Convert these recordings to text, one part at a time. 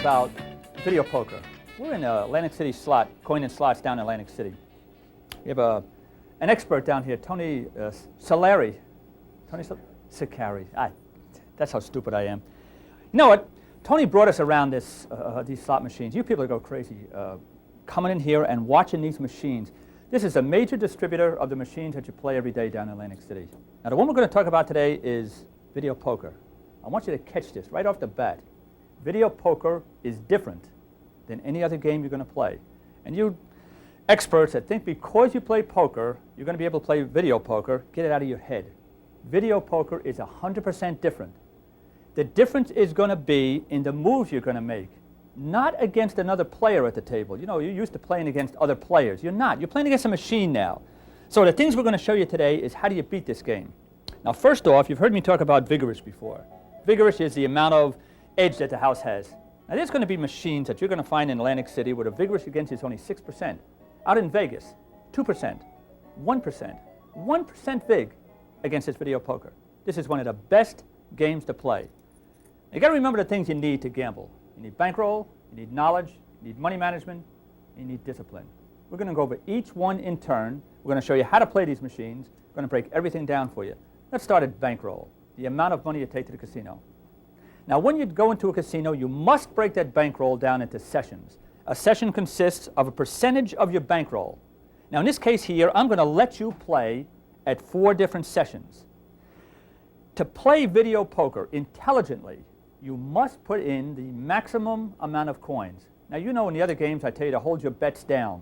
about video poker. We're in Atlantic City slot, coin and slots down in Atlantic City. We have an expert down here, Tony Solari. Tony Sicari. That's how stupid I am. You know what? Tony brought us around these slot machines. You people go crazy coming in here and watching these machines. This is a major distributor of the machines that you play every day down in Atlantic City. Now, the one we're going to talk about today is video poker. I want you to catch this right off the bat. Video poker is different than any other game you're going to play. And you experts that think because you play poker, you're going to be able to play video poker, get it out of your head. Video poker is 100% different. The difference is going to be in the moves you're going to make, not against another player at the table. You know, you're used to playing against other players. You're not. You're playing against a machine now. So the things we're going to show you today is how do you beat this game. Now, first off, you've heard me talk about vigorish before. Vigorish is the amount of edge that the house has. Now, there's going to be machines that you're going to find in Atlantic City where the vigorish against is only 6%. Out in Vegas, 2%, 1%, 1% vig against this video poker. This is one of the best games to play. You got to remember the things you need to gamble. You need bankroll, you need knowledge, you need money management, you need discipline. We're going to go over each one in turn. We're going to show you how to play these machines. We're going to break everything down for you. Let's start at bankroll, the amount of money you take to the casino. Now, when you go into a casino, you must break that bankroll down into sessions. A session consists of a percentage of your bankroll. Now, in this case here, I'm going to let you play at 4 different sessions. To play video poker intelligently, you must put in the maximum amount of coins. Now, you know in the other games I tell you to hold your bets down.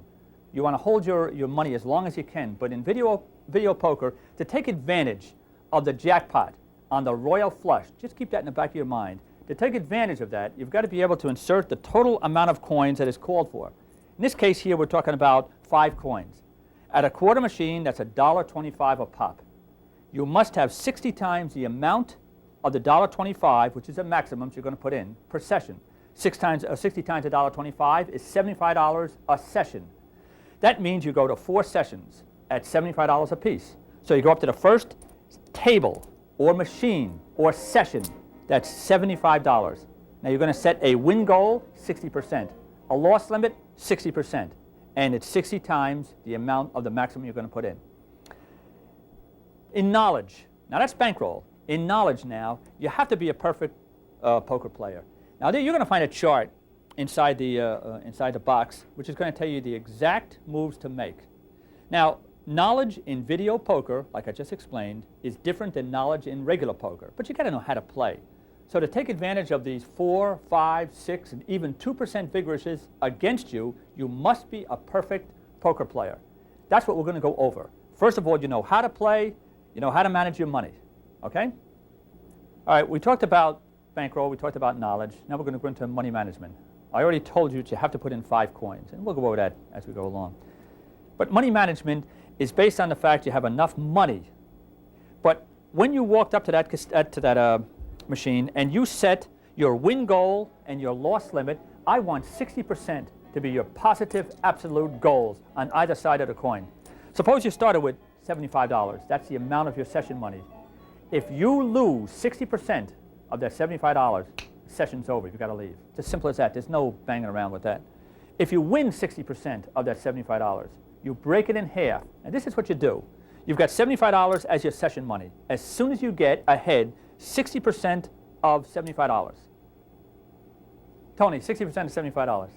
You want to hold your money as long as you can. But in video poker, to take advantage of the jackpot on the royal flush, just keep that in the back of your mind. To take advantage of that, you've got to be able to insert the total amount of coins that is called for. In this case here, we're talking about 5 coins. At a quarter machine, that's $1.25 a pop. You must have 60 times the amount of the $1.25, which is the maximum you're going to put in per session. 60 times $1.25 is $75 a session. That means you go to 4 sessions at $75 a piece. So you go up to the first table or machine or session. That's $75. Now you're going to set a win goal, 60%. A loss limit, 60%. And it's 60 times the amount of the maximum you're going to put in. In knowledge, now that's bankroll. In knowledge now, you have to be a perfect poker player. Now you're going to find a chart inside the box, which is going to tell you the exact moves to make. Now, knowledge in video poker, like I just explained, is different than knowledge in regular poker. But you got to know how to play. So to take advantage of these 4, 5, 6, and even 2% vigorishes against you, you must be a perfect poker player. That's what we're going to go over. First of all, you know how to play, you know how to manage your money. Okay? All right, we talked about bankroll, we talked about knowledge. Now we're going to go into money management. I already told you that you have to put in 5 coins, and we'll go over that as we go along. But money management is based on the fact you have enough money. But when you walked up to that machine and you set your win goal and your loss limit, I want 60% to be your positive absolute goals on either side of the coin. Suppose you started with $75. That's the amount of your session money. If you lose 60% of that $75, session's over. You've got to leave. It's as simple as that. There's no banging around with that. If you win 60% of that $75, you break it in half. And this is what you do. You've got $75 as your session money. As soon as you get ahead, 60% of $75. Tony, 60% of $75.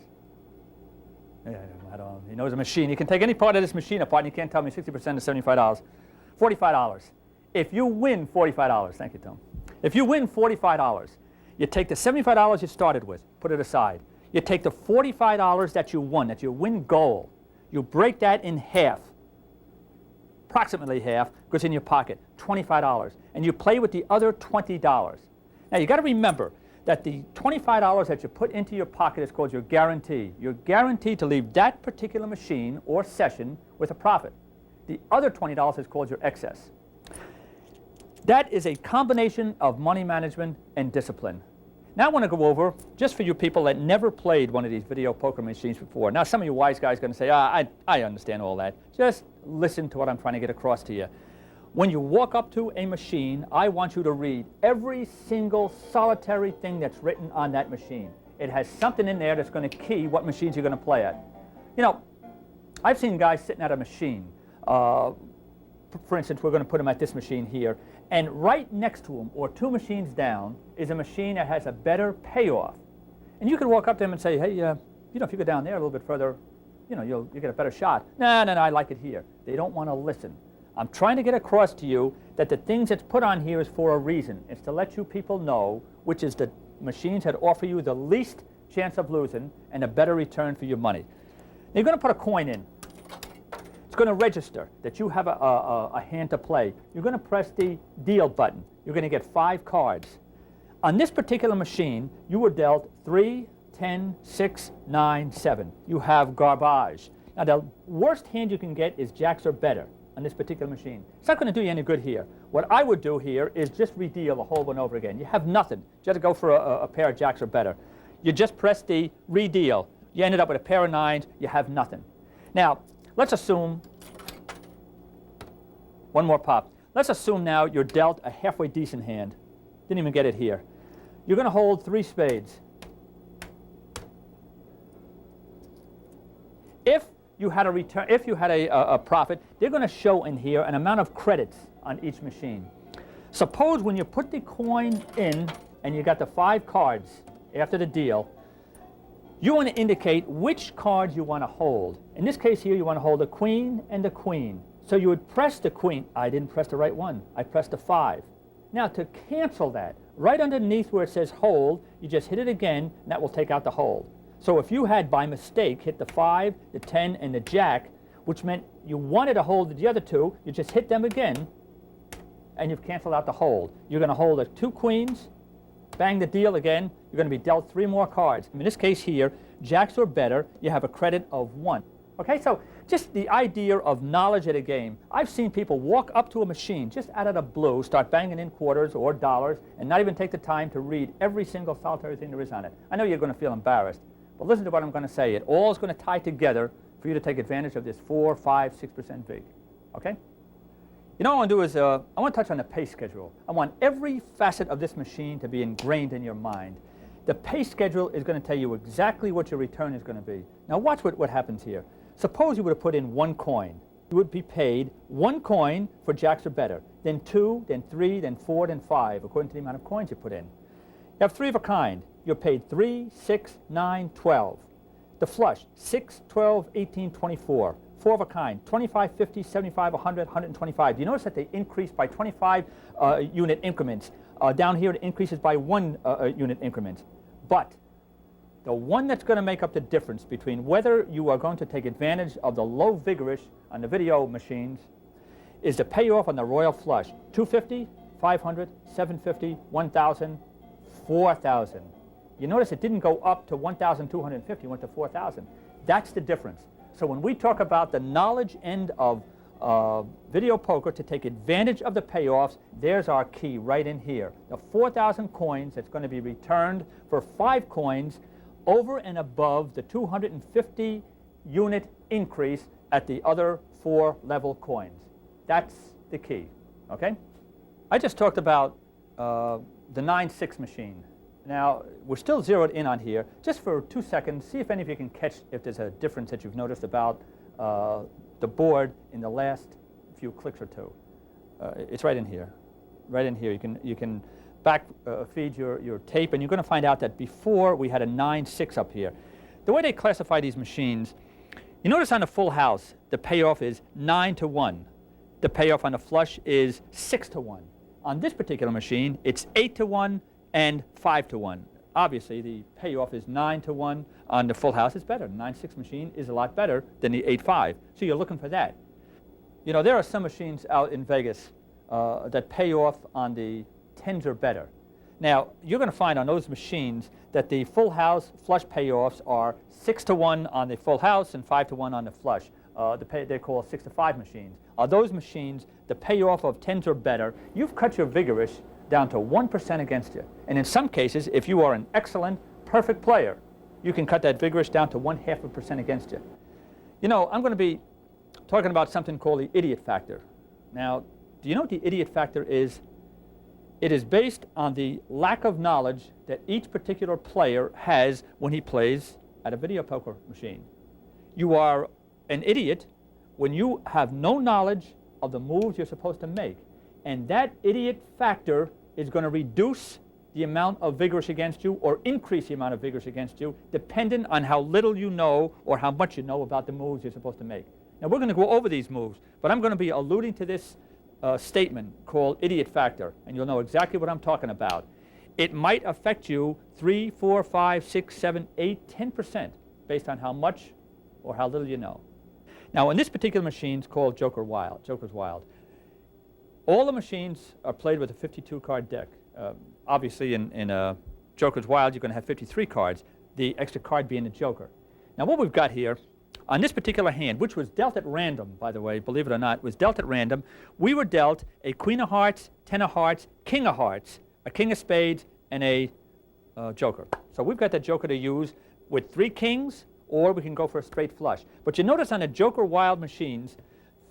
Yeah, I don't know. He knows a machine. He can take any part of this machine apart, and he can't tell me 60% of $75. $45. If you win $45, thank you, Tom. If you win $45, you take the $75 you started with, put it aside. You take the $45 that you won, that's your win goal. You break that in half, approximately half, goes in your pocket, $25. And you play with the other $20. Now, you got to remember that the $25 that you put into your pocket is called your guarantee. You're guaranteed to leave that particular machine or session with a profit. The other $20 is called your excess. That is a combination of money management and discipline. Now I want to go over, just for you people that never played one of these video poker machines before. Now some of you wise guys are going to say, I understand all that. Just listen to what I'm trying to get across to you. When you walk up to a machine, I want you to read every single solitary thing that's written on that machine. It has something in there that's going to key what machines you're going to play at. You know, I've seen guys sitting at a machine. For instance, we're going to put them at this machine here, and right next to them, or two machines down, is a machine that has a better payoff. And you could walk up to them and say, hey, you know, if you go down there a little bit further, you know, you'll get a better shot. No, I like it here. They don't want to listen. I'm trying to get across to you that the things that's put on here is for a reason. It's to let you people know which is the machines that offer you the least chance of losing and a better return for your money. Now you're going to put a coin in. It's going to register that you have a hand to play. You're going to press the deal button. You're going to get 5 cards. On this particular machine, you were dealt 3, 10, 6, 9, 7. You have garbage. Now the worst hand you can get is jacks or better on this particular machine. It's not going to do you any good here. What I would do here is just redeal the whole one over again. You have nothing. You have to go for a pair of jacks or better. You just press the redeal. You ended up with a pair of 9s. You have nothing. Now, let's assume, one more pop. Let's assume now you're dealt a halfway decent hand. Didn't even get it here. You're going to hold 3 spades. If you had a return, if you had a profit, they're going to show in here an amount of credits on each machine. Suppose when you put the coin in and you got the 5 cards after the deal, you want to indicate which cards you want to hold. In this case here, you want to hold the queen and the queen. So you would press the queen. I didn't press the right one. I pressed the 5. Now to cancel that, right underneath where it says hold, you just hit it again, and that will take out the hold. So if you had by mistake hit the 5, the 10, and the jack, which meant you wanted to hold the other 2, you just hit them again, and you've canceled out the hold. You're going to hold the 2 queens, bang the deal again, you're going to be dealt 3 more cards. In this case here, jacks or better, you have a credit of 1. Okay, so just the idea of knowledge at a game. I've seen people walk up to a machine just out of the blue, start banging in quarters or dollars, and not even take the time to read every single solitary thing there is on it. I know you're going to feel embarrassed, but listen to what I'm going to say. It all is going to tie together for you to take advantage of this 4, 5, 6% vig. Okay? You know what I want to do is I want to touch on the pay schedule. I want every facet of this machine to be ingrained in your mind. The pay schedule is going to tell you exactly what your return is going to be. Now watch what happens here. Suppose you would have put in 1 coin. You would be paid 1 coin for jacks or better, then 2, then 3, then 4, then 5, according to the amount of coins you put in. You have 3 of a kind. You're paid 3, 6, 9, 12. The flush, 6, 12, 18, 24. 4 of a kind, 25, 50, 75, 100, 125. You notice that they increase by 25 unit increments. Down here it increases by 1 unit increments. But the one that's going to make up the difference between whether you are going to take advantage of the low vigorish on the video machines is the payoff on the royal flush. 250, 500, 750, 1,000, 4,000. You notice it didn't go up to 1,250, it went to 4,000. That's the difference. So when we talk about the knowledge end of video poker to take advantage of the payoffs, there's our key right in here. The 4,000 coins that's going to be returned for 5 coins over and above the 250 unit increase at the other 4 level coins. That's the key, okay? I just talked about the 9-6 machine. Now, we're still zeroed in on here. Just for 2 seconds, see if any of you can catch if there's a difference that you've noticed about the board in the last few clicks or 2. It's right in here. Right in here. You can back feed your tape, and you're going to find out that before we had a 9-6 up here. The way they classify these machines, you notice on the full house, the payoff is 9-1. The payoff on the flush is 6-1. On this particular machine, it's 8-1 and 5-1. Obviously, the payoff is 9-1 on the full house. It's better. The 9-6 machine is a lot better than the 8-5. So you're looking for that. You know, there are some machines out in Vegas that pay off on the 10s or better. Now, you're going to find on those machines that the full house flush payoffs are 6-1 on the full house and 5-1 on the flush. They're called 6-5 machines. Those machines, the payoff of 10s or better, you've cut your vigorish down to 1% against you. And in some cases, if you are an excellent, perfect player, you can cut that vigorish down to 0.5% against you. You know, I'm going to be talking about something called the idiot factor. Now, do you know what the idiot factor is? It is based on the lack of knowledge that each particular player has when he plays at a video poker machine. You are an idiot when you have no knowledge of the moves you're supposed to make. And that idiot factor is going to reduce the amount of vigorish against you or increase the amount of vigorish against you, depending on how little you know or how much you know about the moves you're supposed to make. Now, we're going to go over these moves, but I'm going to be alluding to this statement called idiot factor, and you'll know exactly what I'm talking about. It might affect you 3, 4, 5, 6, 7, 8, 10% based on how much or how little you know. Now, in this particular machine, it's called Joker's Wild. All the machines are played with a 52-card deck. Obviously, in Joker's Wild, you're going to have 53 cards, the extra card being the Joker. Now, what we've got here, on this particular hand, which was dealt at random, by the way, believe it or not, was dealt at random, we were dealt a Queen of Hearts, 10 of Hearts, King of Hearts, a King of Spades, and a Joker. So we've got that Joker to use with 3 kings, or we can go for a straight flush. But you notice on the Joker Wild machines,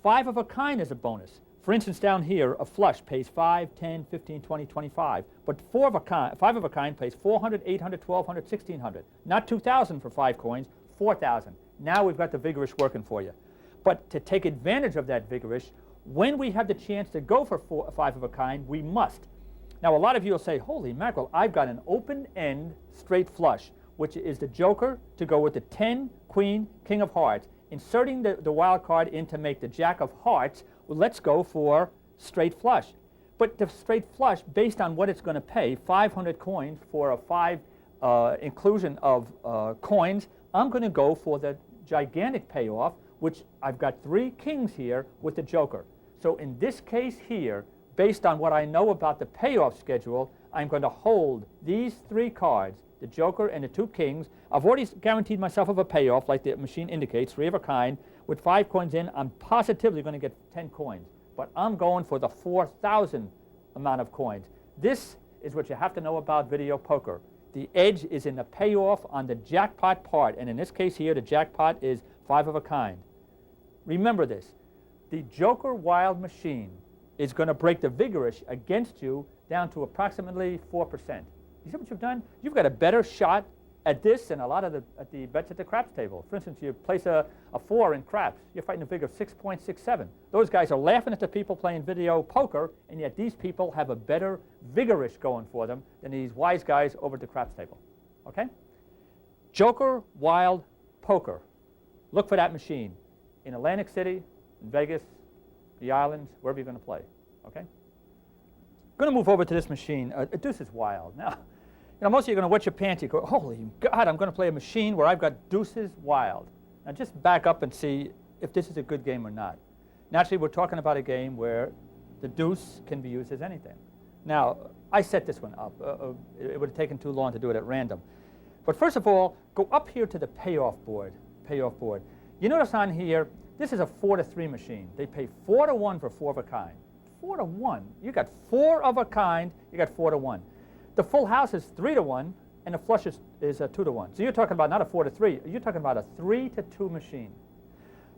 5 of a kind is a bonus. For instance, down here, a flush pays 5, 10, 15, 20, 25. But 5 of a kind pays 400, 800, 1200, 1600. Not 2,000 for 5 coins, 4,000. Now we've got the vigorish working for you. But to take advantage of that vigorish, when we have the chance to go for 5 of a kind, we must. Now, a lot of you will say, holy mackerel, I've got an open-end straight flush, which is the Joker to go with the 10, Queen, King of Hearts. Inserting the wild card in to make the Jack of Hearts, well, let's go for straight flush. But the straight flush, based on what it's going to pay, 500 coins for a 5 inclusion of coins, I'm going to go for the gigantic payoff, which I've got 3 kings here with the Joker. So in this case here, based on what I know about the payoff schedule, I'm going to hold these 3 cards, the Joker and the 2 kings. I've already guaranteed myself of a payoff, like the machine indicates, 3 of a kind. With 5 coins in, I'm positively going to get 10 coins. But I'm going for the 4,000 amount of coins. This is what you have to know about video poker. The edge is in the payoff on the jackpot part. And in this case here, the jackpot is 5 of a kind. Remember this. The Joker Wild machine is going to break the vigorish against you down to approximately 4%. You see what you've done? You've got a better shot at this than a lot of the bets at the craps table. For instance, you place a 4 in craps, you're fighting a figure of 6.67. Those guys are laughing at the people playing video poker, and yet these people have a better vigorish going for them than these wise guys over at the craps table. Okay? Joker Wild Poker. Look for that machine in Atlantic City, in Vegas, the islands, wherever you're going to play. Okay? I'm going to move over to this machine. Deuces Wild. Now, most of you are going to wet your pants. You go, holy God, I'm going to play a machine where I've got Deuces Wild. Now, just back up and see if this is a good game or not. Naturally, we're talking about a game where the deuce can be used as anything. Now, I set this one up. It would have taken too long to do it at random. But first of all, go up here to the payoff board. You notice on here, this is a 4 to 3 machine. They pay 4 to 1 for 4 of a kind. 4 to 1. You got 4 of a kind, you got 4 to 1. The full house is 3 to 1, and the flush is 2 to 1. So you're talking about not a 4 to 3, you're talking about a 3 to 2 machine.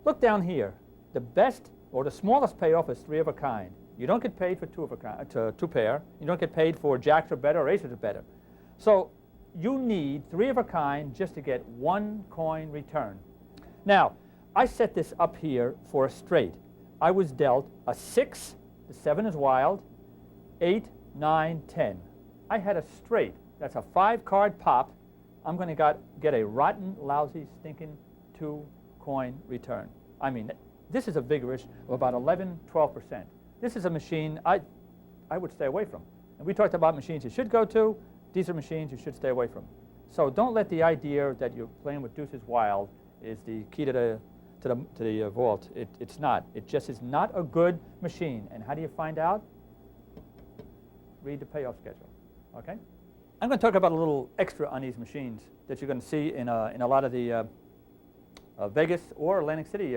Look down here. The best or the smallest payoff is 3 of a kind. You don't get paid for 2 of a kind, 2 pair. You don't get paid for jacks or better or aces or better. So you need 3 of a kind just to get 1 coin return. Now, I set this up here for a straight. I was dealt a 6, the 7 is wild, 8, 9, 10. I had a straight. That's a 5-card pop. I'm going to get a rotten, lousy, stinking 2-coin return. I mean, this is a vigorish of about 11, 12%. This is a machine I would stay away from. And we talked about machines you should go to. These are machines you should stay away from. So don't let the idea that you're playing with Deuces Wild is the key to the vault. It's not. It just is not a good machine. And how do you find out? Read the payoff schedule. Okay? I'm going to talk about a little extra on these machines that you're going to see in a lot of the Vegas or Atlantic City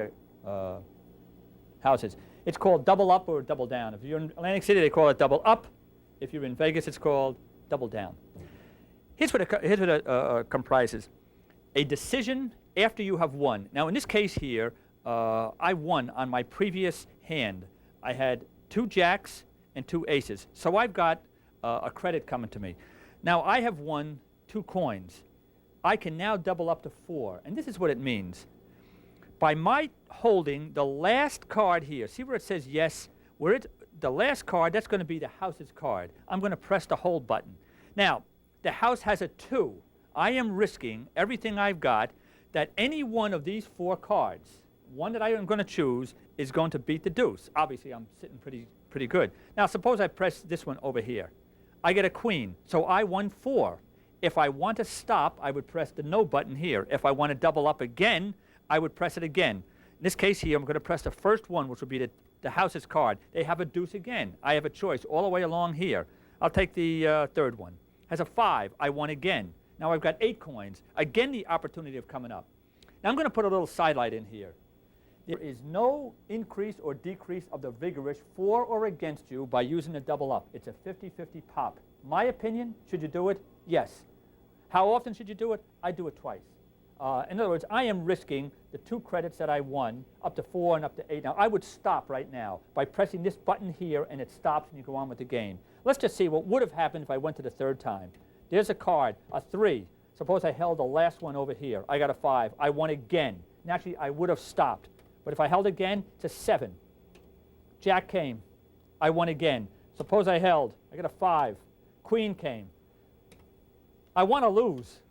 houses. It's called double up or double down. If you're in Atlantic City, they call it double up. If you're in Vegas, it's called double down. Here's what it comprises. A decision after you have won. Now, in this case here, I won on my previous hand. I had 2 jacks and 2 aces. So I've got a credit coming to me. Now, I have won 2 coins. I can now double up to 4, and this is what it means. By my holding the last card here, see where it says yes? The last card, that's going to be the house's card. I'm going to press the hold button. Now, the house has a 2. I am risking everything I've got that any one of these 4 cards, one that I am going to choose, is going to beat the deuce. Obviously, I'm sitting pretty good. Now, suppose I press this one over here. I get a queen, so I won 4. If I want to stop, I would press the no button here. If I want to double up again, I would press it again. In this case here, I'm going to press the first one, which will be the house's card. They have a deuce again. I have a choice all the way along here. I'll take the third one. Has a 5. I won again. Now I've got 8 coins. Again, the opportunity of coming up. Now I'm going to put a little sidelight in here. There is no increase or decrease of the vigorish for or against you by using a double up. It's a 50-50 pop. My opinion, should you do it? Yes. How often should you do it? I do it twice. In other words, I am risking the 2 credits that I won, up to 4 and up to 8. Now, I would stop right now by pressing this button here, and it stops, and you go on with the game. Let's just see what would have happened if I went to the 3rd time. There's a card, a 3. Suppose I held the last one over here. I got a 5. I won again. Naturally, I would have stopped. But if I held again, it's a 7. Jack came. I won again. Suppose I held. I got a 5. Queen came. I want to lose.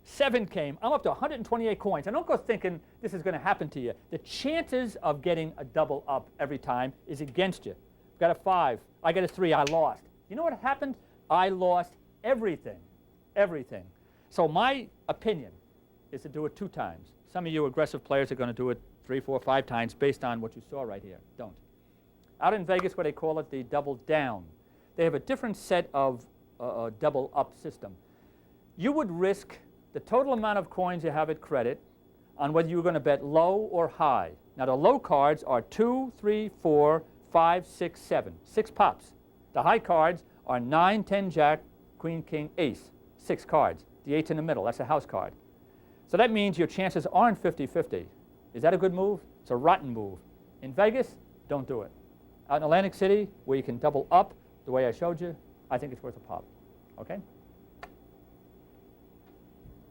7 came. I'm up to 128 coins. And don't go thinking this is going to happen to you. The chances of getting a double up every time is against you. Got a 5. I got a 3. I lost. You know what happened? I lost everything. Everything. So my opinion is to do it 2 times. Some of you aggressive players are going to do it 3, 4, 5 times based on what you saw right here. Don't. Out in Vegas, where they call it the double down, they have a different set of double up system. You would risk the total amount of coins you have at credit on whether you're going to bet low or high. Now, the low cards are 2, 3, 4, 5, 6, 7. 6 pops. The high cards are 9, 10, Jack, Queen, King, Ace. 6 cards. The 8's in the middle. That's a house card. So that means your chances aren't 50-50. Is that a good move? It's a rotten move. In Vegas, don't do it. Out in Atlantic City, where you can double up the way I showed you, I think it's worth a pop. Okay?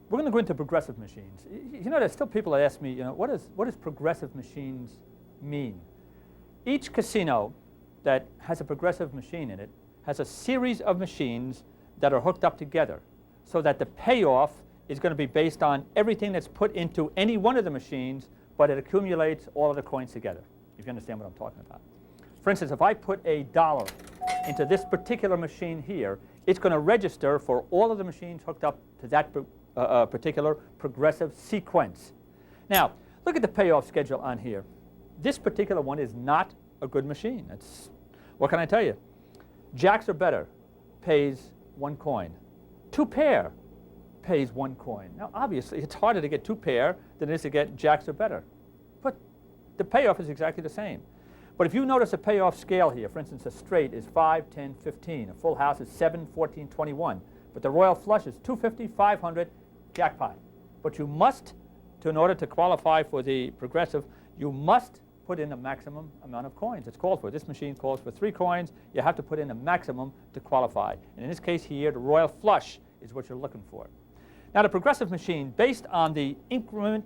We're going to go into progressive machines. You know, there's still people that ask me, you know, what does progressive machines mean? Each casino that has a progressive machine in it has a series of machines that are hooked up together so that the payoff is going to be based on everything that's put into any one of the machines, but it accumulates all of the coins together, if you understand what I'm talking about. For instance, if I put $1 into this particular machine here, it's going to register for all of the machines hooked up to that particular progressive sequence. Now, look at the payoff schedule on here. This particular one is not a good machine. What can I tell you? Jacks or better pays 1 coin. 2 pair pays 1 coin. Now, obviously, it's harder to get 2 pair than it is to get jacks or better. But the payoff is exactly the same. But if you notice a payoff scale here, for instance, a straight is 5, 10, 15. A full house is 7, 14, 21. But the royal flush is 250, 500, jackpot. But you must, in order to qualify for the progressive, you must put in a maximum amount of coins. It's called for. This machine calls for 3 coins. You have to put in a maximum to qualify. And in this case here, the royal flush is what you're looking for. Now, the progressive machine, based on the increment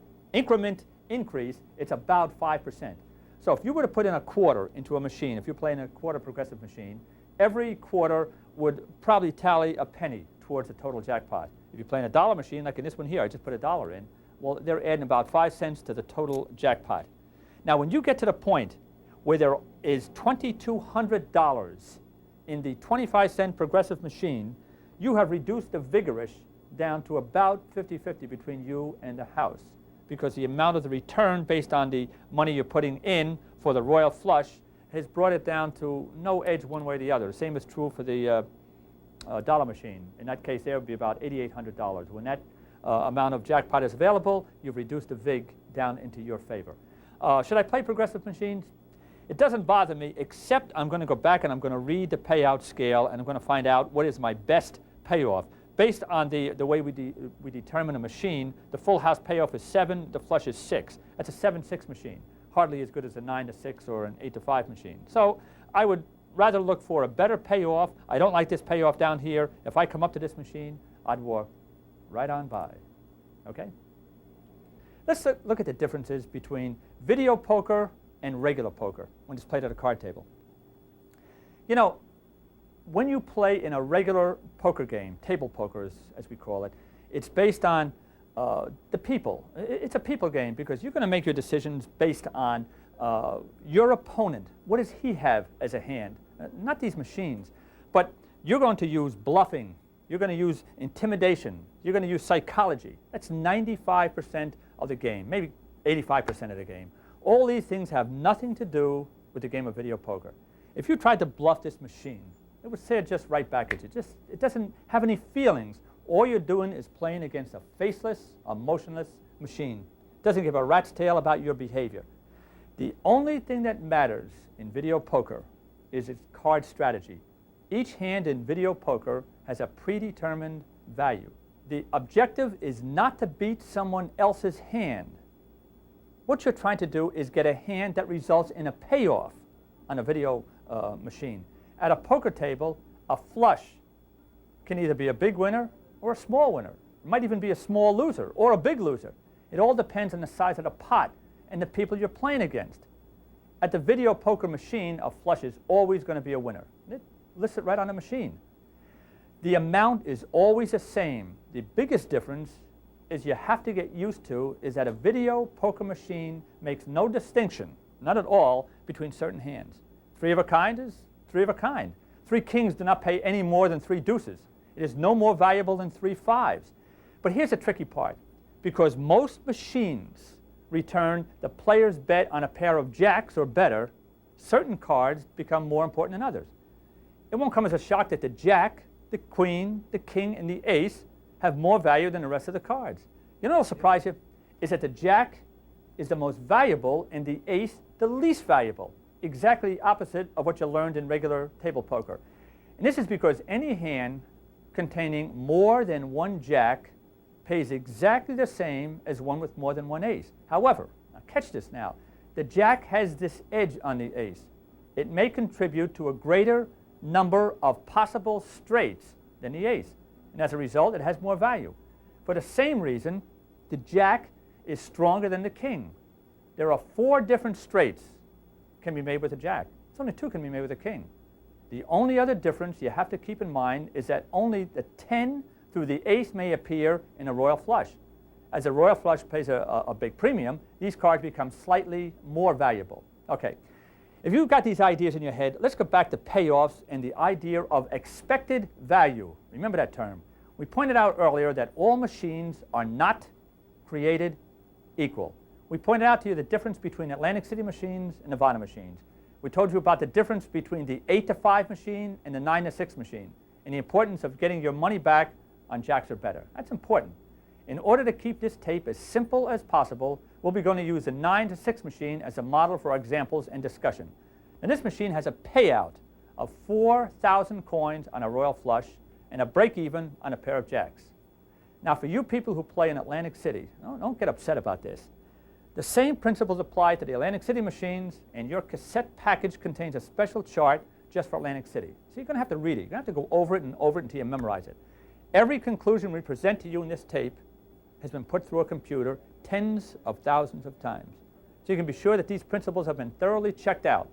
increase, it's about 5%. So if you were to put in a quarter into a machine, if you're playing a quarter progressive machine, every quarter would probably tally a penny towards the total jackpot. If you're playing a dollar machine, like in this one here, I just put $1 in, well, they're adding about 5 cents to the total jackpot. Now, when you get to the point where there is $2,200 in the 25-cent progressive machine, you have reduced the vigorish down to about 50-50 between you and the house, because the amount of the return based on the money you're putting in for the royal flush has brought it down to no edge one way or the other. The same is true for the dollar machine. In that case, there would be about $8,800. When that amount of jackpot is available, you've reduced the vig down into your favor. Should I play progressive machines? It doesn't bother me, except I'm going to go back and I'm going to read the payout scale, and I'm going to find out what is my best payoff. Based on the way we determine a machine, the full house payoff is 7, the flush is 6. That's a 7-6 machine. Hardly as good as a 9-6 or an 8-5 machine. So I would rather look for a better payoff. I don't like this payoff down here. If I come up to this machine, I'd walk right on by. Okay? Let's look at the differences between video poker and regular poker when it's played at a card table. You know, when you play in a regular poker game, table poker as we call it, it's based on the people. It's a people game because you're going to make your decisions based on your opponent. What does he have as a hand? Not these machines, but you're going to use bluffing. You're going to use intimidation. You're going to use psychology. That's 95% of the game, maybe 85% of the game. All these things have nothing to do with the game of video poker. If you tried to bluff this machine, it would say it just right back at you. It doesn't have any feelings. All you're doing is playing against a faceless, emotionless machine. It doesn't give a rat's tail about your behavior. The only thing that matters in video poker is its card strategy. Each hand in video poker has a predetermined value. The objective is not to beat someone else's hand. What you're trying to do is get a hand that results in a payoff on a video machine. At a poker table, a flush can either be a big winner or a small winner. It might even be a small loser or a big loser. It all depends on the size of the pot and the people you're playing against. At the video poker machine, a flush is always going to be a winner. It lists it right on the machine. The amount is always the same. The biggest difference is you have to get used to is that a video poker machine makes no distinction, not at all, between certain hands. Three of a kind is three of a kind. Three kings do not pay any more than three deuces. It is no more valuable than three fives. But here's the tricky part. Because most machines return the player's bet on a pair of jacks or better, certain cards become more important than others. It won't come as a shock that the jack, the queen, the king, and the ace have more value than the rest of the cards. You know what will surprise you? Is that the jack is the most valuable and the ace the least valuable. Exactly opposite of what you learned in regular table poker. And this is because any hand containing more than one jack pays exactly the same as one with more than one ace. However, now catch this now, the jack has this edge on the ace. It may contribute to a greater number of possible straights than the ace. And as a result, it has more value. For the same reason, the jack is stronger than the king. There are 4 different straights can be made with a jack. It's only 2 can be made with a king. The only other difference you have to keep in mind is that only the 10 through the ace may appear in a royal flush. As a royal flush pays a big premium, these cards become slightly more valuable. Okay, if you've got these ideas in your head, let's go back to payoffs and the idea of expected value. Remember that term. We pointed out earlier that all machines are not created equal. We pointed out to you the difference between Atlantic City machines and Nevada machines. We told you about the difference between the 8-to-5 machine and the 9-to-6 machine, and the importance of getting your money back on jacks or better. That's important. In order to keep this tape as simple as possible, we'll be going to use the 9-to-6 machine as a model for our examples and discussion. And this machine has a payout of 4,000 coins on a royal flush and a break-even on a pair of jacks. Now, for you people who play in Atlantic City, don't get upset about this. The same principles apply to the Atlantic City machines, and your cassette package contains a special chart just for Atlantic City. So you're going to have to read it. You're going to have to go over it until you memorize it. Every conclusion we present to you in this tape has been put through a computer tens of thousands of times. So you can be sure that these principles have been thoroughly checked out.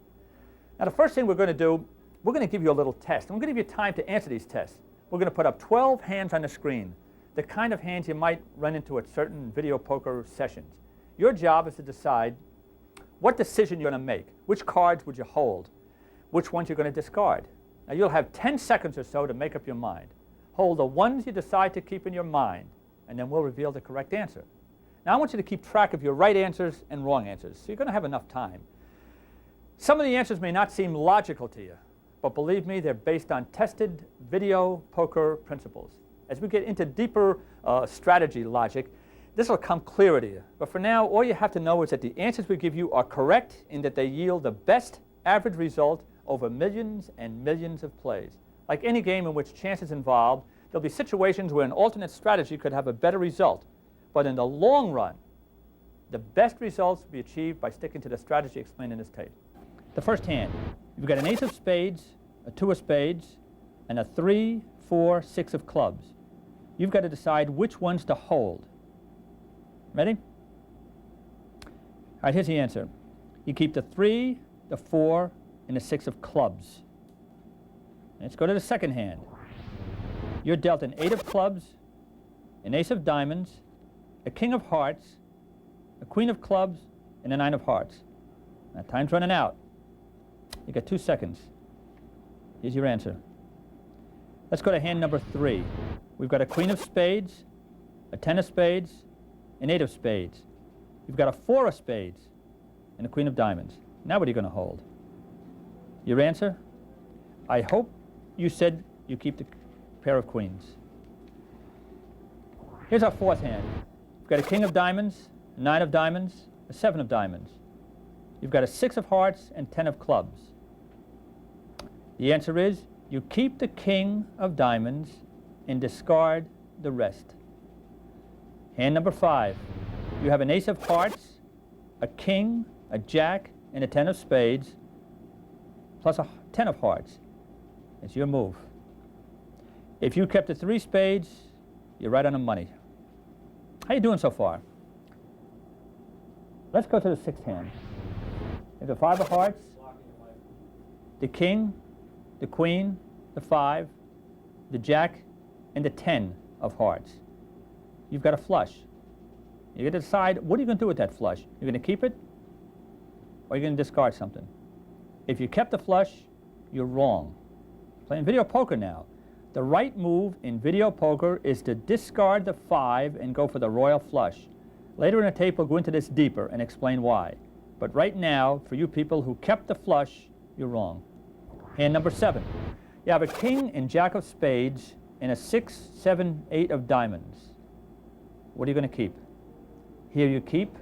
Now, the first thing we're going to do, we're going to give you a little test. I'm going to give you time to answer these tests. We're going to put up 12 hands on the screen, the kind of hands you might run into at certain video poker sessions. Your job is to decide what decision you're going to make. Which cards would you hold? Which ones you're going to discard? Now, you'll have 10 seconds or so to make up your mind. Hold the ones you decide to keep in your mind, and then we'll reveal the correct answer. Now, I want you to keep track of your right answers and wrong answers, so you're going to have enough time. Some of the answers may not seem logical to you, but believe me, they're based on tested video poker principles. As we get into deeper strategy logic, this will come clearer to you. But for now, all you have to know is that the answers we give you are correct in that they yield the best average result over millions and millions of plays. Like any game in which chance is involved, there'll be situations where an alternate strategy could have a better result. But in the long run, the best results will be achieved by sticking to the strategy explained in this tape. The first hand, you've got an ace of spades a 2 of spades, and a 3, 4, 6 of clubs. You've got to decide which ones to hold. Ready? All right, here's the answer. You keep the 3, the 4, and the 6 of clubs. Let's go to the second hand. You're dealt an 8 of clubs, an ace of diamonds, a king of hearts, a queen of clubs, and a 9 of hearts. Now, time's running out. You got 2 seconds. Here's your answer. Let's go to hand number 3. We've got a queen of spades, a 10 of spades, an 8 of spades. You've got a 4 of spades, and a queen of diamonds. Now what are you going to hold? Your answer? I hope you said you keep the pair of queens. Here's our fourth hand. We've got a king of diamonds, a 9 of diamonds, a 7 of diamonds. You've got a 6 of hearts and 10 of clubs. The answer is you keep the king of diamonds and discard the rest. Hand number 5. You have an ace of hearts, a king, a jack, and a 10 of spades, plus a 10 of hearts. It's your move. If you kept the 3 spades, you're right on the money. How you doing so far? Let's go to the 6th hand. There's a 5 of hearts, the king, the queen, the 5, the jack, and the 10 of hearts. You've got a flush. You got to decide, what are you going to do with that flush? You're going to keep it, or you're going to discard something? If you kept the flush, you're wrong. Playing video poker now. The right move in video poker is to discard the 5 and go for the royal flush. Later in the tape, we'll go into this deeper and explain why. But right now, for you people who kept the flush, you're wrong. Hand number 7. You have a king and jack of spades and a 6, 7, 8 of diamonds. What are you going to keep? Here you keep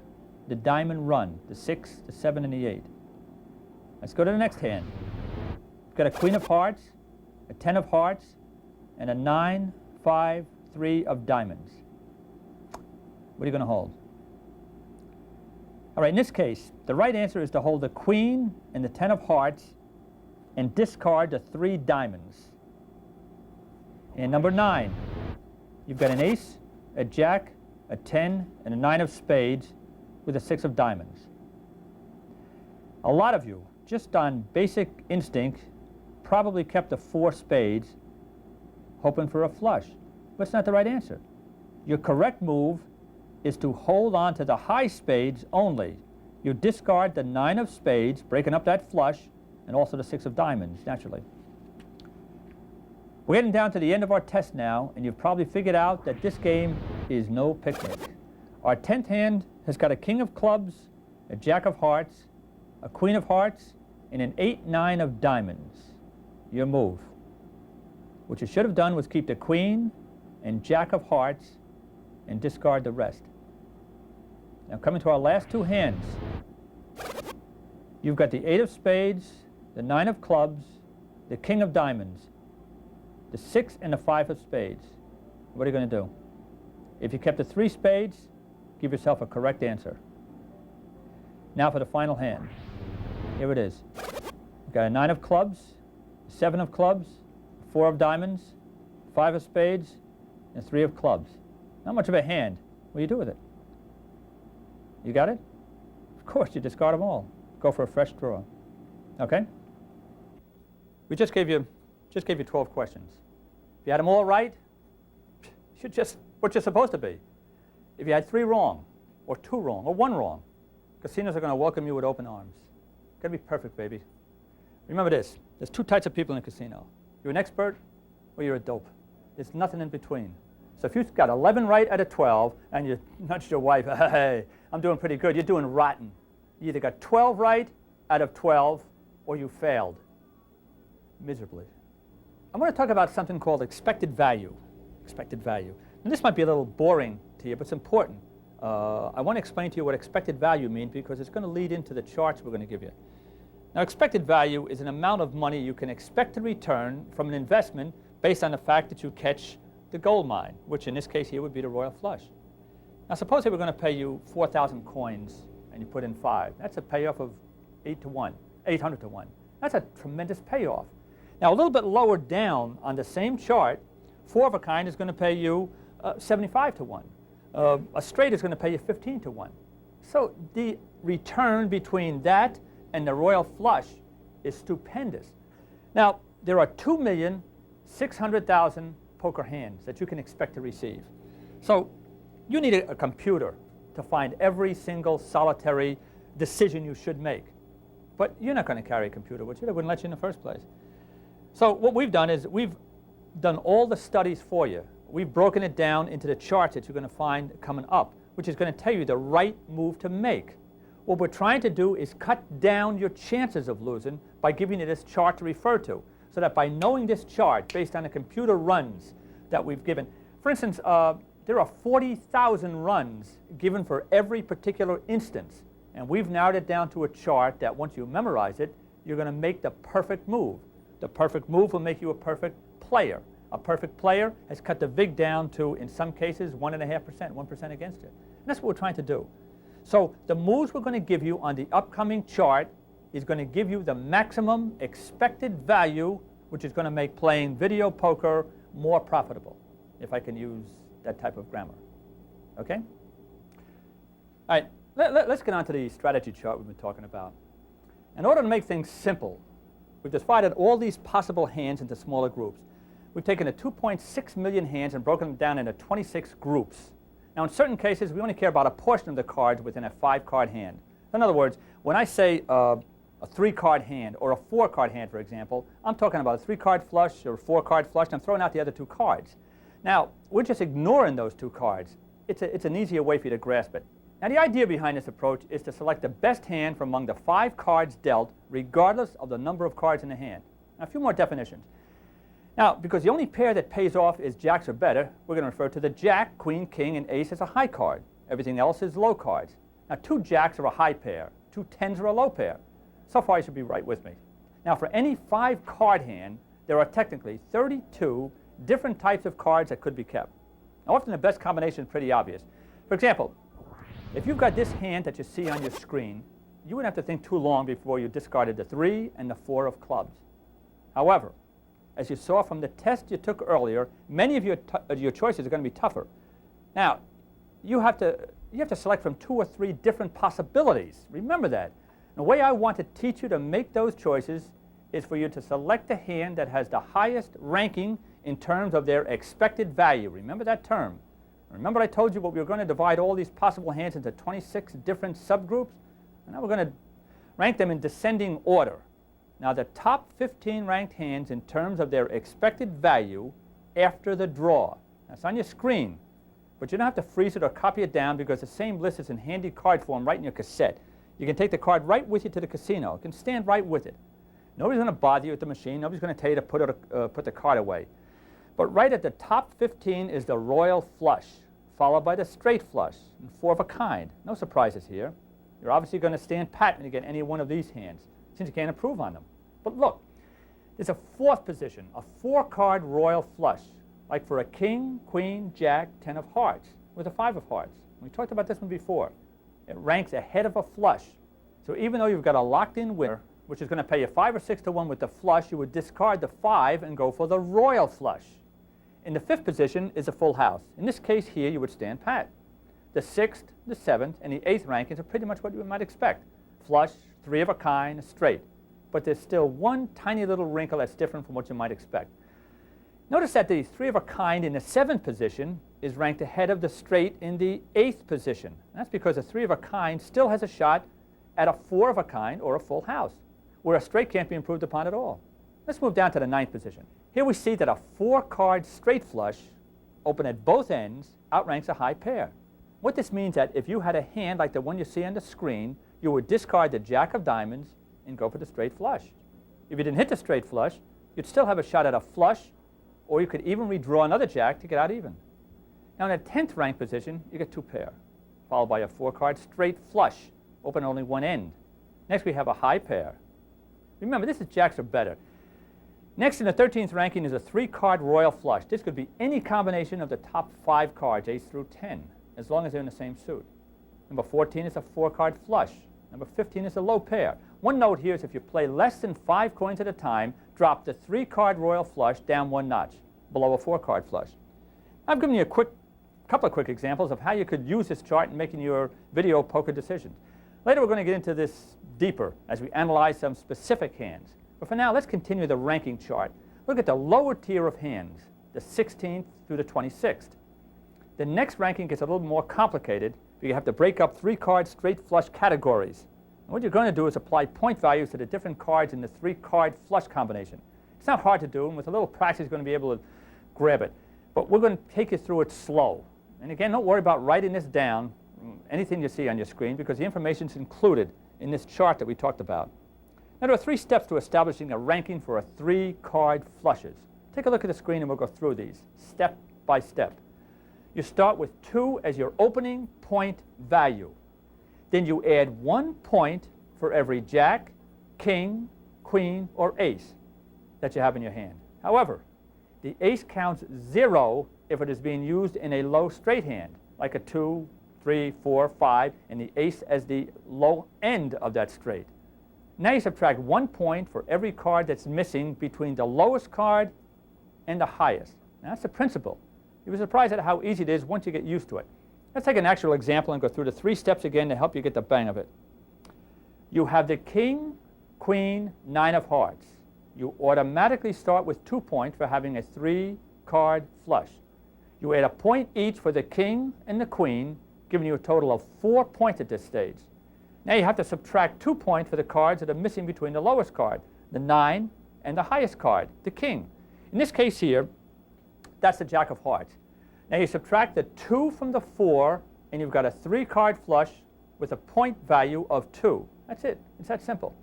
the diamond run, the 6, the 7, and the 8. Let's go to the next hand. You've got a queen of hearts, a 10 of hearts, and a 9, 5, 3 of diamonds. What are you going to hold? All right, in this case, the right answer is to hold the queen and the 10 of hearts and discard the 3 diamonds. And number 9, you've got an ace, a jack, a 10, and a 9 of spades with a 6 of diamonds. A lot of you, just on basic instinct, probably kept the 4 spades hoping for a flush. But it's not the right answer. Your correct move is to hold on to the high spades only. You discard the 9 of spades, breaking up that flush, and also the 6 of diamonds, naturally. We're getting down to the end of our test now, and you've probably figured out that this game is no picnic. Our 10th hand has got a king of clubs, a jack of hearts, a queen of hearts, and an 8, 9 of diamonds. Your move. What you should have done was keep the queen and jack of hearts and discard the rest. Now coming to our last 2 hands. You've got the 8 of spades, the 9 of clubs, the king of diamonds, the 6 and the 5 of spades. What are you going to do? If you kept the 3 spades, give yourself a correct answer. Now for the final hand. Here it is. You've got a 9 of clubs, 7 of clubs, 4 of diamonds, 5 of spades, and 3 of clubs. Not much of a hand. What do you do with it? You got it? Of course, you discard them all. Go for a fresh draw. Okay? We just gave you 12 questions. If you had them all right, you're just what you're supposed to be. If you had 3 wrong, or 2 wrong, or 1 wrong, casinos are going to welcome you with open arms. Got to be perfect, baby. Remember this. There's 2 types of people in a casino. You're an expert, or you're a dope. There's nothing in between. So if you've got 11 right out of 12, and you nudged your wife, hey, I'm doing pretty good, you're doing rotten. You either got 12 right out of 12, or you failed miserably. I'm going to talk about something called expected value. Expected value. And this might be a little boring to you, but it's important. I want to explain to you what expected value means because it's going to lead into the charts we're going to give you. Now, expected value is an amount of money you can expect to return from an investment based on the fact that you catch the gold mine, which in this case here would be the royal flush. Now, suppose they were going to pay you 4,000 coins and you put in 5. That's a payoff of 800 to 1. That's a tremendous payoff. Now, a little bit lower down on the same chart, 4 of a kind is going to pay you 75 to 1. A straight is going to pay you 15 to 1. So the return between that and the royal flush is stupendous. Now, there are 2,600,000 poker hands that you can expect to receive. So you need a computer to find every single solitary decision you should make. But you're not going to carry a computer with you. They wouldn't let you in the first place. So what we've done is we've done all the studies for you. We've broken it down into the charts that you're going to find coming up, which is going to tell you the right move to make. What we're trying to do is cut down your chances of losing by giving you this chart to refer to, so that by knowing this chart based on the computer runs that we've given, for instance, there are 40,000 runs given for every particular instance, and we've narrowed it down to a chart that once you memorize it, you're going to make the perfect move. The perfect move will make you a perfect player. A perfect player has cut the VIG down to, in some cases, 1.5%, 1% against it. And that's what we're trying to do. So the moves we're going to give you on the upcoming chart is going to give you the maximum expected value, which is going to make playing video poker more profitable, if I can use that type of grammar. Okay? All right, let's get on to the strategy chart we've been talking about. In order to make things simple, we've divided all these possible hands into smaller groups. We've taken the 2.6 million hands and broken them down into 26 groups. Now, in certain cases, we only care about a portion of the cards within a 5-card hand. In other words, when I say a 3-card hand or a 4-card hand, for example, I'm talking about a 3-card flush or a 4-card flush, and I'm throwing out the other 2 cards. Now, we're just ignoring those 2 cards. It's an easier way for you to grasp it. Now, the idea behind this approach is to select the best hand from among the 5 cards dealt, regardless of the number of cards in the hand. Now, a few more definitions. Now, because the only pair that pays off is jacks or better, we're going to refer to the jack, queen, king, and ace as a high card. Everything else is low cards. Now, 2 jacks are a high pair. 2 tens are a low pair. So far, you should be right with me. Now, for any 5-card hand, there are technically 32 different types of cards that could be kept. Now, often the best combination is pretty obvious. For example, if you've got this hand that you see on your screen, you wouldn't have to think too long before you discarded the 3 and the 4 of clubs. However, as you saw from the test you took earlier, many of your choices are going to be tougher. Now, you have to select from 2 or 3 different possibilities. Remember that. The way I want to teach you to make those choices is for you to select the hand that has the highest ranking in terms of their expected value. Remember that term. Remember I told you we were going to divide all these possible hands into 26 different subgroups? And now we're going to rank them in descending order. Now, the top 15 ranked hands in terms of their expected value after the draw. That's on your screen, but you don't have to freeze it or copy it down because the same list is in handy card form right in your cassette. You can take the card right with you to the casino. You can stand right with it. Nobody's going to bother you with the machine. Nobody's going to tell you to put the card away. But right at the top 15 is the royal flush, followed by the straight flush, and 4 of a kind. No surprises here. You're obviously going to stand pat when you get any one of these hands, since you can't improve on them. But look, there's a 4th position, a 4-card royal flush, like for a king, queen, jack, 10 of hearts, with a 5 of hearts. We talked about this one before. It ranks ahead of a flush. So even though you've got a locked-in winner, which is going to pay you 5 or 6 to 1 with the flush, you would discard the 5 and go for the royal flush. In the 5th position is a full house. In this case here, you would stand pat. The 6th, the 7th, and the 8th rankings are pretty much what you might expect. Flush, 3 of a kind, a straight. But there's still one tiny little wrinkle that's different from what you might expect. Notice that the 3 of a kind in the 7th position is ranked ahead of the straight in the 8th position. And that's because a 3 of a kind still has a shot at a 4 of a kind or a full house, where a straight can't be improved upon at all. Let's move down to the 9th position. Here we see that a 4-card straight flush, open at both ends, outranks a high pair. What this means that if you had a hand like the one you see on the screen, you would discard the jack of diamonds and go for the straight flush. If you didn't hit the straight flush, you'd still have a shot at a flush, or you could even redraw another jack to get out even. Now in the 10th ranked position, you get 2 pair, followed by a 4-card straight flush, open only one end. Next we have a high pair. Remember, this is jacks or better. Next in the 13th ranking is a 3-card royal flush. This could be any combination of the top 5 cards, ace through 10, as long as they're in the same suit. Number 14 is a 4-card flush. Number 15 is a low pair. One note here is if you play less than 5 coins at a time, drop the 3-card royal flush down 1 notch, below a 4-card flush. I've given you a couple of quick examples of how you could use this chart in making your video poker decisions. Later we're going to get into this deeper as we analyze some specific hands. But for now, let's continue the ranking chart. Look at the lower tier of hands, the 16th through the 26th. The next ranking gets a little more complicated, but you have to break up 3-card straight flush categories. And what you're going to do is apply point values to the different cards in the 3-card flush combination. It's not hard to do, and with a little practice you're going to be able to grab it. But we're going to take you through it slow. And again, don't worry about writing this down, anything you see on your screen, because the information is included in this chart that we talked about. Now, there are 3 steps to establishing a ranking for a 3-card flushes. Take a look at the screen and we'll go through these step by step. You start with 2 as your opening point value. Then you add 1 point for every jack, king, queen, or ace that you have in your hand. However, the ace counts 0 if it is being used in a low straight hand, like a 2, 3, 4, 5, and the ace as the low end of that straight. Now you subtract 1 point for every card that's missing between the lowest card and the highest. Now, that's the principle. You'll be surprised at how easy it is once you get used to it. Let's take an actual example and go through the 3 steps again to help you get the bang of it. You have the king, queen, 9 of hearts. You automatically start with 2 points for having a 3-card flush. You add a point each for the king and the queen, giving you a total of 4 points at this stage. Now you have to subtract 2 points for the cards that are missing between the lowest card, the 9, and the highest card, the king. In this case here, that's the jack of hearts. Now you subtract the 2 from the 4, and you've got a 3-card flush with a point value of 2. That's it. It's that simple.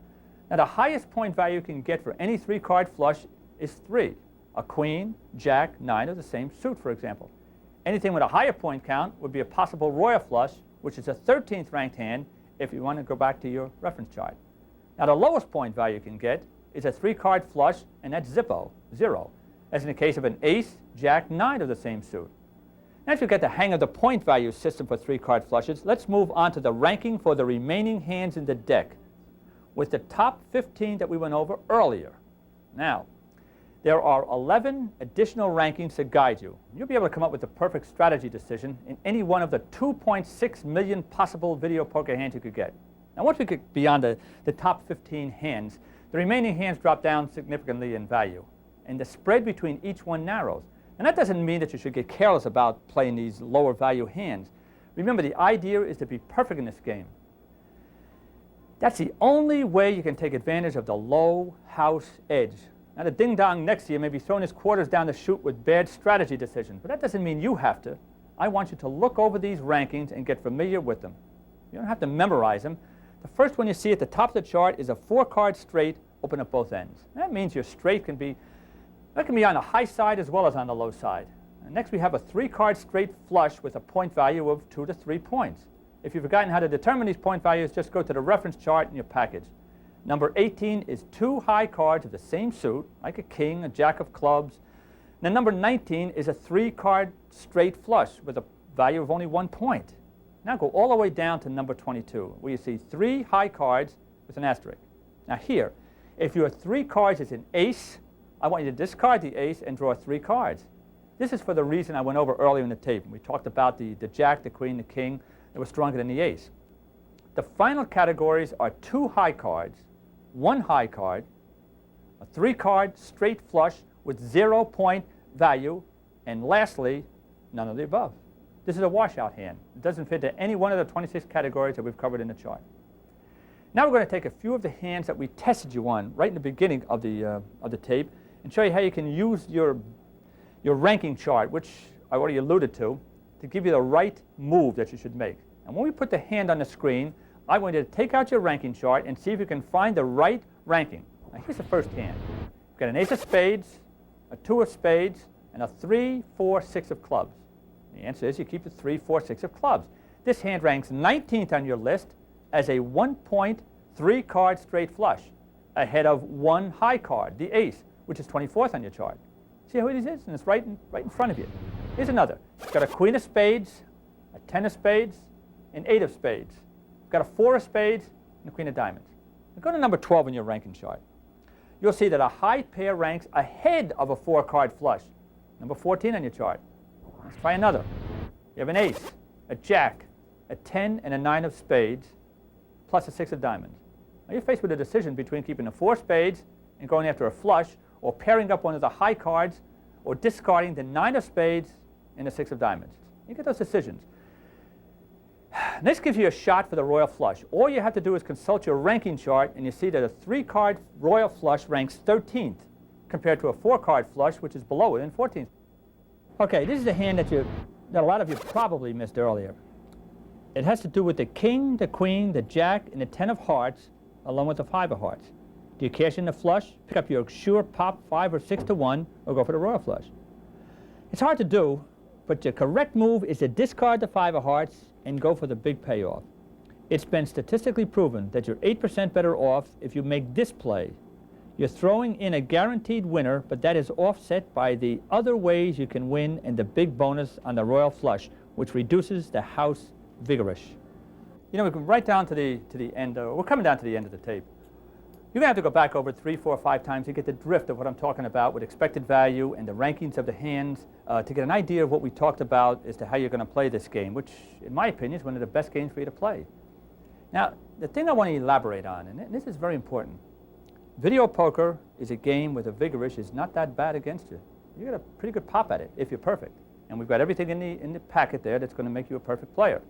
Now the highest point value you can get for any 3-card flush is 3. A queen, jack, 9 of the same suit, for example. Anything with a higher point count would be a possible royal flush, which is a 13th ranked hand if you want to go back to your reference chart. Now the lowest point value you can get is a 3-card flush, and that's Zippo, 0, as in the case of an ace, jack, 9 of the same suit. Now if you get the hang of the point value system for 3-card flushes, let's move on to the ranking for the remaining hands in the deck with the top 15 that we went over earlier. Now, there are 11 additional rankings to guide you. You'll be able to come up with the perfect strategy decision in any one of the 2.6 million possible video poker hands you could get. Now, once we get beyond the top 15 hands, the remaining hands drop down significantly in value, and the spread between each one narrows. And that doesn't mean that you should get careless about playing these lower value hands. Remember, the idea is to be perfect in this game. That's the only way you can take advantage of the low house edge. Now, the ding-dong next to you may be throwing his quarters down the chute with bad strategy decisions, but that doesn't mean you have to. I want you to look over these rankings and get familiar with them. You don't have to memorize them. The first one you see at the top of the chart is a 4-card straight open at both ends. That means your straight can be on the high side as well as on the low side. And next we have a 3-card straight flush with a point value of 2 to 3 points. If you've forgotten how to determine these point values, just go to the reference chart in your package. Number 18 is 2 high cards of the same suit, like a king, a jack of clubs. Now number 19 is a 3-card straight flush with a value of only 1 point. Now go all the way down to number 22, where you see 3 high cards with an asterisk. Now here, if your 3 cards is an ace, I want you to discard the ace and draw 3 cards. This is for the reason I went over earlier in the tape. We talked about the jack, the queen, the king that were stronger than the ace. The final categories are 2 high cards, 1 high card, a 3-card straight flush with 0 point value, and lastly, none of the above. This is a washout hand. It doesn't fit into any one of the 26 categories that we've covered in the chart. Now we're going to take a few of the hands that we tested you on right in the beginning of the tape and show you how you can use your ranking chart, which I already alluded to give you the right move that you should make. And when we put the hand on the screen, I want you to take out your ranking chart and see if you can find the right ranking. Now here's the first hand. You've got an ace of spades, a 2 of spades, and a 3, 4, 6 of clubs. The answer is you keep the 3, 4, 6 of clubs. This hand ranks 19th on your list as a 1-point 3-card straight flush, ahead of 1 high card, the ace, which is 24th on your chart. See how it is? And it's right in front of you. Here's another. It's got a queen of spades, a 10 of spades, an 8 of spades. It's got a 4 of spades and the queen of diamonds. Now go to number 12 in your ranking chart. You'll see that a high pair ranks ahead of a 4-card flush. Number 14 on your chart. Let's try another. You have an ace, a jack, a 10, and a 9 of spades, plus a 6 of diamonds. Now you're faced with a decision between keeping the 4 spades and going after a flush, or pairing up one of the high cards, or discarding the 9 of spades and the 6 of diamonds. You get those decisions. This gives you a shot for the royal flush. All you have to do is consult your ranking chart, and you see that a 3-card royal flush ranks 13th compared to a 4-card flush, which is below it in 14th. Okay, this is a hand that a lot of you probably missed earlier. It has to do with the king, the queen, the jack, and the 10 of hearts, along with the 5 of hearts. Do you cash in the flush, pick up your sure pop 5 or 6 to 1, or go for the royal flush? It's hard to do, but the correct move is to discard the 5 of hearts and go for the big payoff. It's been statistically proven that you're 8% better off if you make this play. You're throwing in a guaranteed winner, but that is offset by the other ways you can win and the big bonus on the royal flush, which reduces the house vigorish. You know, we can right down to the end. We're coming down to the end of the tape. You're going to have to go back over it 3, 4, 5 times to get the drift of what I'm talking about with expected value and the rankings of the hands to get an idea of what we talked about as to how you're going to play this game, which, in my opinion, is one of the best games for you to play. Now, the thing I want to elaborate on, and this is very important, video poker is a game where the vigorish is not that bad against you. You get a pretty good pop at it if you're perfect. And we've got everything in the packet there that's going to make you a perfect player.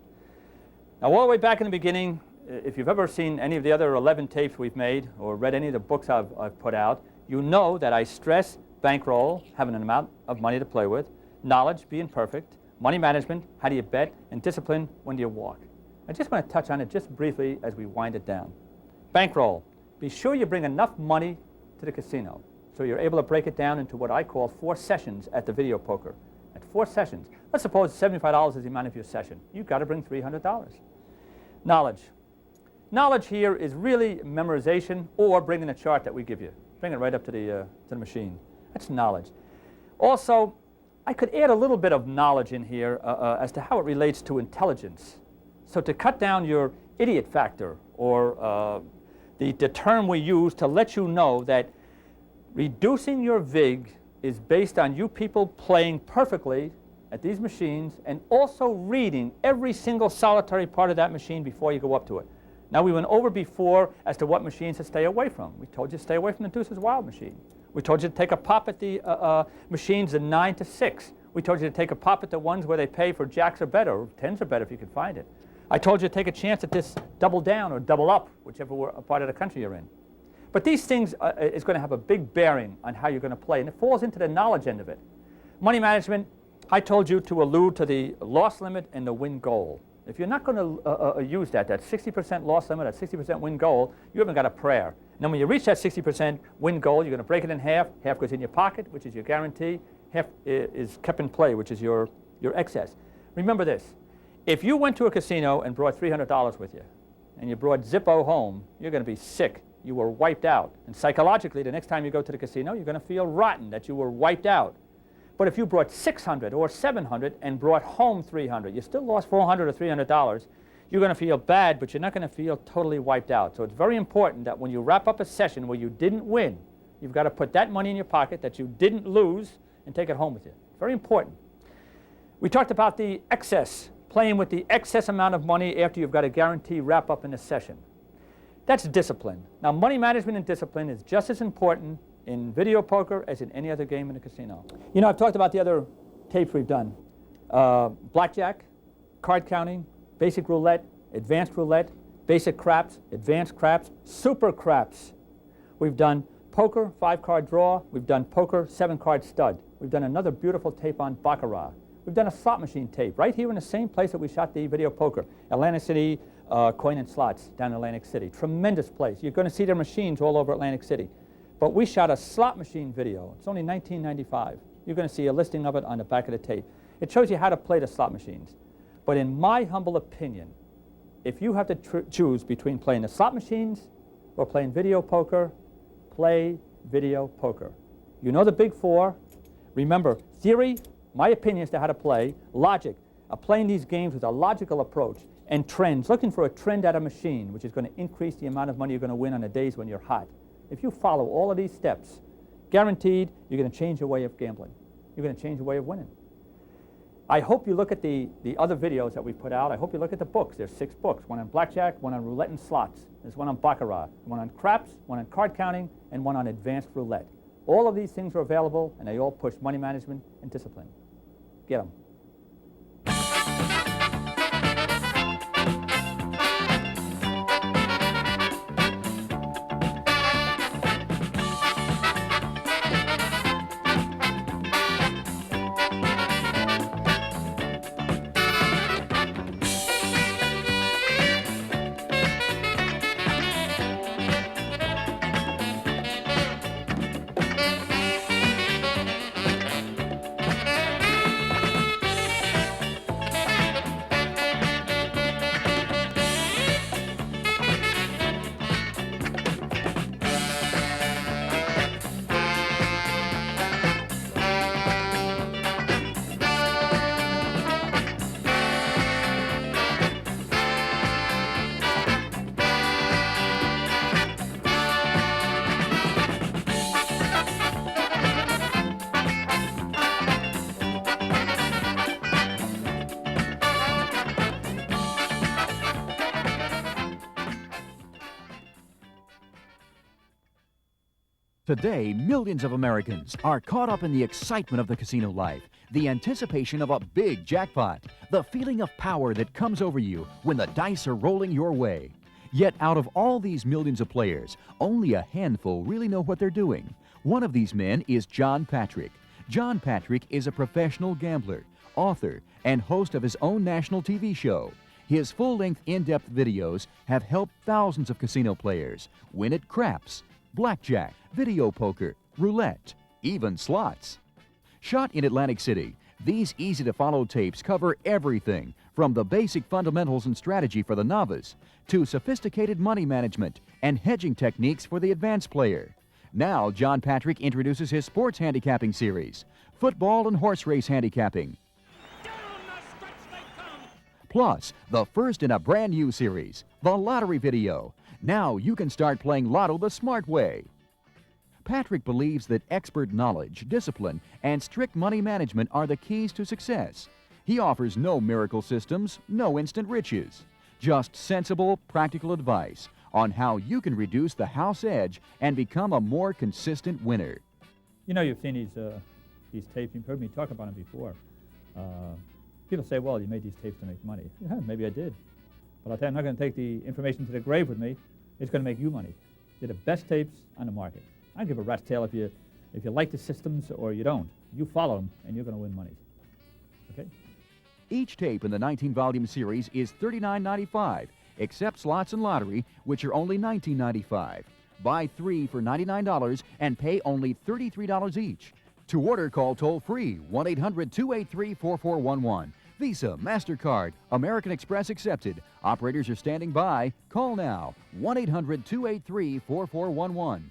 Now, all the way back in the beginning, if you've ever seen any of the other 11 tapes we've made or read any of the books I've put out, you know that I stress bankroll, having an amount of money to play with, knowledge, being perfect, money management, how do you bet, and discipline, when do you walk. I just want to touch on it just briefly as we wind it down. Bankroll. Be sure you bring enough money to the casino so you're able to break it down into what I call 4 sessions at the video poker. At 4 sessions. Let's suppose $75 is the amount of your session. You've got to bring $300. Knowledge. Knowledge here is really memorization or bringing a chart that we give you. Bring it right up to the machine. That's knowledge. Also, I could add a little bit of knowledge in here as to how it relates to intelligence. So to cut down your idiot factor, or the term we use to let you know that reducing your VIG is based on you people playing perfectly at these machines and also reading every single solitary part of that machine before you go up to it. Now, we went over before as to what machines to stay away from. We told you to stay away from the Deuces Wild machine. We told you to take a pop at the machines in 9 to 6. We told you to take a pop at the ones where they pay for jacks or better, or 10s or better if you can find it. I told you to take a chance at this double down or double up, whichever part of the country you're in. But these things is going to have a big bearing on how you're going to play, and it falls into the knowledge end of it. Money management, I told you to allude to the loss limit and the win goal. If you're not going to use that 60% loss limit, that 60% win goal, you haven't got a prayer. And then when you reach that 60% win goal, you're going to break it in half. Half goes in your pocket, which is your guarantee. Half is kept in play, which is your excess. Remember this. If you went to a casino and brought $300 with you, and you brought Zippo home, you're going to be sick. You were wiped out. And psychologically, the next time you go to the casino, you're going to feel rotten that you were wiped out. But if you brought $600 or $700 and brought home $300, you still lost $400 or $300, you're going to feel bad, but you're not going to feel totally wiped out. So it's very important that when you wrap up a session where you didn't win, you've got to put that money in your pocket that you didn't lose and take it home with you. Very important. We talked about the excess, playing with the excess amount of money after you've got a guarantee wrap up in a session. That's discipline. Now, money management and discipline is just as important in video poker as in any other game in a casino. You know, I've talked about the other tapes we've done. Blackjack, card counting, basic roulette, advanced roulette, basic craps, advanced craps, super craps. We've done poker, 5-card draw. We've done poker, 7-card stud. We've done another beautiful tape on Baccarat. We've done a slot machine tape right here in the same place that we shot the video poker, Atlantic City Coin and Slots down in Atlantic City. Tremendous place. You're going to see their machines all over Atlantic City. But we shot a slot machine video. It's only $19.95. You're going to see a listing of it on the back of the tape. It shows you how to play the slot machines. But in my humble opinion, if you have to choose between playing the slot machines or playing video poker, play video poker. You know the big 4. Remember, theory, my opinion as to how to play, logic, playing these games with a logical approach, and trends, looking for a trend at a machine, which is going to increase the amount of money you're going to win on the days when you're hot. If you follow all of these steps, guaranteed you're going to change your way of gambling. You're going to change your way of winning. I hope you look at the other videos that we put out. I hope you look at the books. There's 6 books, one on blackjack, one on roulette and slots. There's one on baccarat, one on craps, one on card counting, and one on advanced roulette. All of these things are available, and they all push money management and discipline. Get them. Today, millions of Americans are caught up in the excitement of the casino life, the anticipation of a big jackpot, the feeling of power that comes over you when the dice are rolling your way. Yet out of all these millions of players, only a handful really know what they're doing. One of these men is John Patrick. John Patrick is a professional gambler, author, and host of his own national TV show. His full-length, in-depth videos have helped thousands of casino players win at craps, blackjack, video poker, roulette, even slots. Shot in Atlantic City, these easy-to-follow tapes cover everything from the basic fundamentals and strategy for the novice to sophisticated money management and hedging techniques for the advanced player. Now, John Patrick introduces his sports handicapping series, football and horse race handicapping. Plus, the first in a brand new series, the Lottery Video. Now you can start playing Lotto the smart way. Patrick believes that expert knowledge, discipline, and strict money management are the keys to success. He offers no miracle systems, no instant riches, just sensible, practical advice on how you can reduce the house edge and become a more consistent winner. You know, you've seen these tapes, you've heard me talk about them before. People say, well, you made these tapes to make money. Yeah, maybe I did. But I'll tell you, I'm not going to take the information to the grave with me. It's going to make you money. They're the best tapes on the market. I don't give a rat's tail if you like the systems or you don't. You follow them, and you're going to win money. Okay? Each tape in the 19-volume series is $39.95, except slots and lottery, which are only $19.95. Buy 3 for $99 and pay only $33 each. To order, call toll-free 1-800-283-4411. Visa, MasterCard, American Express accepted. Operators are standing by. Call now 1-800-283-4411.